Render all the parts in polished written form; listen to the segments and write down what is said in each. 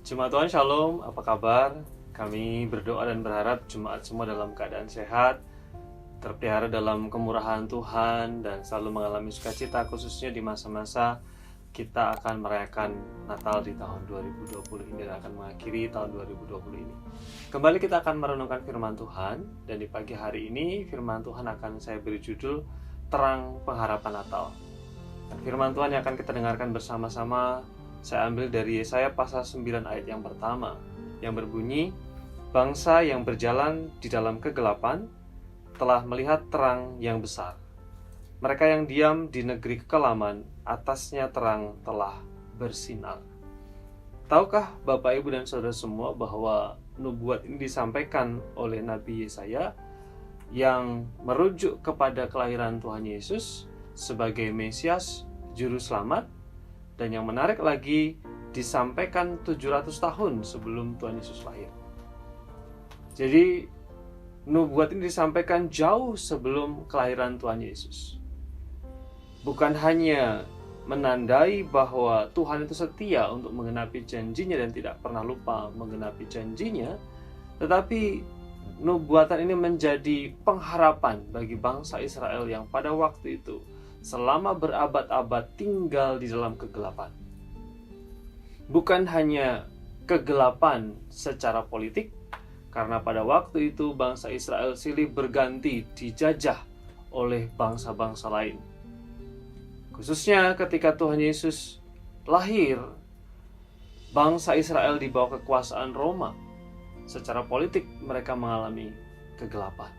Jemaat Tuhan Shalom, apa kabar? Kami berdoa dan berharap jemaat semua dalam keadaan sehat, terpelihara dalam kemurahan Tuhan, dan selalu mengalami sukacita, khususnya di masa-masa kita akan merayakan Natal di tahun 2020 ini dan akan mengakhiri tahun 2020 ini. Kembali kita akan merenungkan firman Tuhan, dan di pagi hari ini firman Tuhan akan saya beri judul Terang Pengharapan Natal. Dan firman Tuhan yang akan kita dengarkan bersama-sama saya ambil dari Yesaya pasal 9 ayat yang pertama, yang berbunyi, bangsa yang berjalan di dalam kegelapan telah melihat terang yang besar. Mereka yang diam di negeri kekelaman, atasnya terang telah bersinar. Tahukah Bapak, Ibu, dan Saudara semua bahwa nubuat ini disampaikan oleh Nabi Yesaya yang merujuk kepada kelahiran Tuhan Yesus sebagai Mesias, Juru Selamat, dan yang menarik lagi disampaikan 700 tahun sebelum Tuhan Yesus lahir. Jadi nubuat ini disampaikan jauh sebelum kelahiran Tuhan Yesus. Bukan hanya menandai bahwa Tuhan itu setia untuk menggenapi janjinya dan tidak pernah lupa menggenapi janjinya, tetapi nubuatan ini menjadi pengharapan bagi bangsa Israel yang pada waktu itu selama berabad-abad tinggal di dalam kegelapan. Bukan hanya kegelapan secara politik, karena pada waktu itu bangsa Israel silih berganti dijajah oleh bangsa-bangsa lain. Khususnya ketika Tuhan Yesus lahir, bangsa Israel di bawah kekuasaan Roma. Secara politik mereka mengalami kegelapan.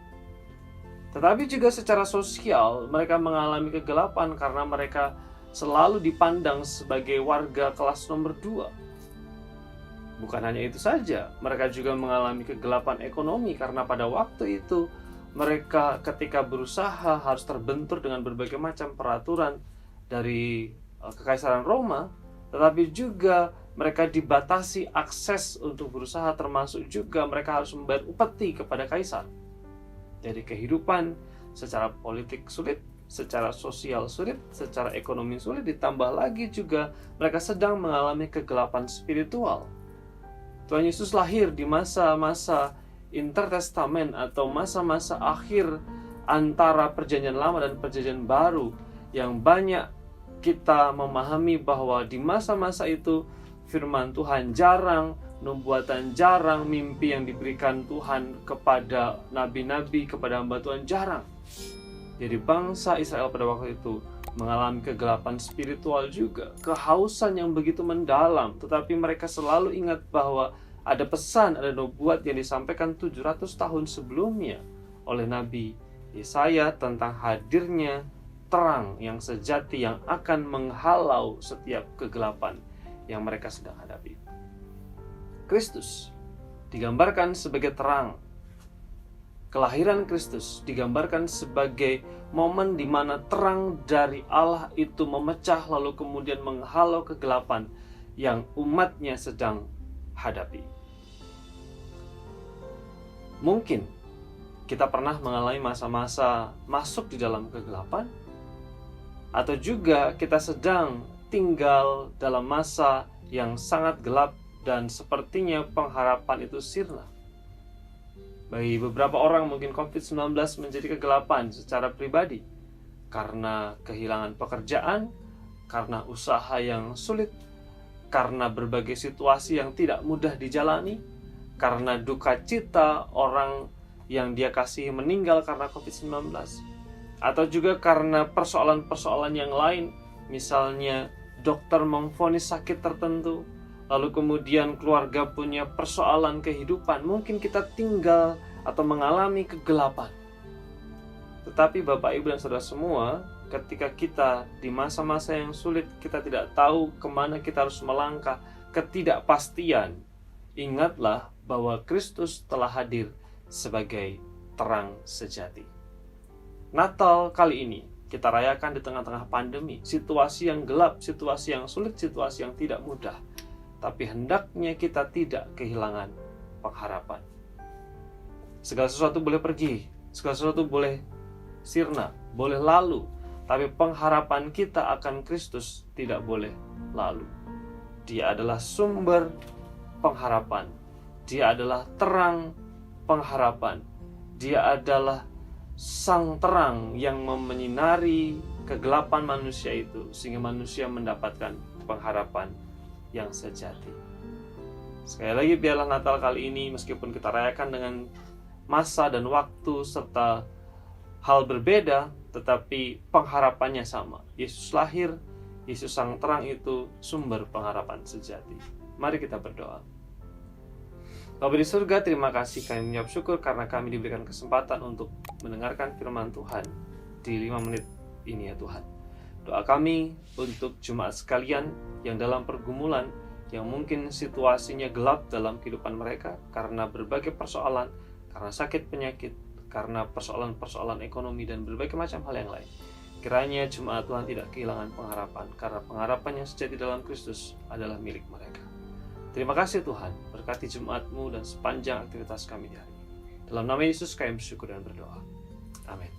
Tetapi juga secara sosial mereka mengalami kegelapan karena mereka selalu dipandang sebagai warga kelas nomor 2. Bukan hanya itu saja, mereka juga mengalami kegelapan ekonomi karena pada waktu itu mereka ketika berusaha harus terbentur dengan berbagai macam peraturan dari Kekaisaran Roma, tetapi juga mereka dibatasi akses untuk berusaha, termasuk juga mereka harus membayar upeti kepada kaisar. Jadi kehidupan secara politik sulit, secara sosial sulit, secara ekonomi sulit, ditambah lagi juga mereka sedang mengalami kegelapan spiritual. Tuhan Yesus lahir di masa-masa intertestamen atau masa-masa akhir antara perjanjian lama dan perjanjian baru, yang banyak kita memahami bahwa di masa-masa itu firman Tuhan jarang, nubuatan jarang, mimpi yang diberikan Tuhan kepada nabi-nabi, kepada hamba Tuhan jarang. Jadi bangsa Israel pada waktu itu mengalami kegelapan spiritual juga, kehausan yang begitu mendalam, tetapi mereka selalu ingat bahwa ada pesan, ada nubuat yang disampaikan 700 tahun sebelumnya oleh Nabi Yesaya tentang hadirnya terang yang sejati yang akan menghalau setiap kegelapan yang mereka sedang hadapi. Kristus digambarkan sebagai terang. Kelahiran Kristus digambarkan sebagai momen di mana terang dari Allah itu memecah lalu kemudian menghalau kegelapan yang umatnya sedang hadapi. Mungkin kita pernah mengalami masa-masa masuk di dalam kegelapan, atau juga kita sedang tinggal dalam masa yang sangat gelap dan sepertinya pengharapan itu sirna. Bagi beberapa orang mungkin COVID-19 menjadi kegelapan secara pribadi, karena kehilangan pekerjaan, karena usaha yang sulit, karena berbagai situasi yang tidak mudah dijalani, karena duka cita orang yang dia kasihi meninggal karena COVID-19, atau juga karena persoalan-persoalan yang lain, misalnya dokter memvonis sakit tertentu, lalu kemudian keluarga punya persoalan kehidupan, mungkin kita tinggal atau mengalami kegelapan. Tetapi Bapak, Ibu, dan Saudara semua, ketika kita di masa-masa yang sulit, kita tidak tahu kemana kita harus melangkah, ketidakpastian, ingatlah bahwa Kristus telah hadir sebagai terang sejati. Natal kali ini kita rayakan di tengah-tengah pandemi, situasi yang gelap, situasi yang sulit, situasi yang tidak mudah. Tapi hendaknya kita tidak kehilangan pengharapan. Segala sesuatu boleh pergi, segala sesuatu boleh sirna, boleh lalu, tapi pengharapan kita akan Kristus tidak boleh lalu. Dia adalah sumber pengharapan. Dia adalah terang pengharapan. Dia adalah sang terang yang menyinari kegelapan manusia itu, sehingga manusia mendapatkan pengharapan yang sejati. Sekali lagi, biarlah Natal kali ini, meskipun kita rayakan dengan masa dan waktu serta hal berbeda, tetapi pengharapannya sama. Yesus lahir, Yesus sang terang itu sumber pengharapan sejati. Mari kita berdoa. Bapa di surga, terima kasih, kami mengucap syukur karena kami diberikan kesempatan untuk mendengarkan firman Tuhan di 5 menit ini ya Tuhan. Doa kami untuk jemaat sekalian yang dalam pergumulan, yang mungkin situasinya gelap dalam kehidupan mereka karena berbagai persoalan, karena sakit penyakit, karena persoalan-persoalan ekonomi dan berbagai macam hal yang lain. Kiranya jemaat Tuhan tidak kehilangan pengharapan, karena pengharapan yang sejati dalam Kristus adalah milik mereka. Terima kasih Tuhan, berkati jemaat-Mu dan sepanjang aktivitas kami di hari ini. Dalam nama Yesus kami bersyukur dan berdoa. Amin.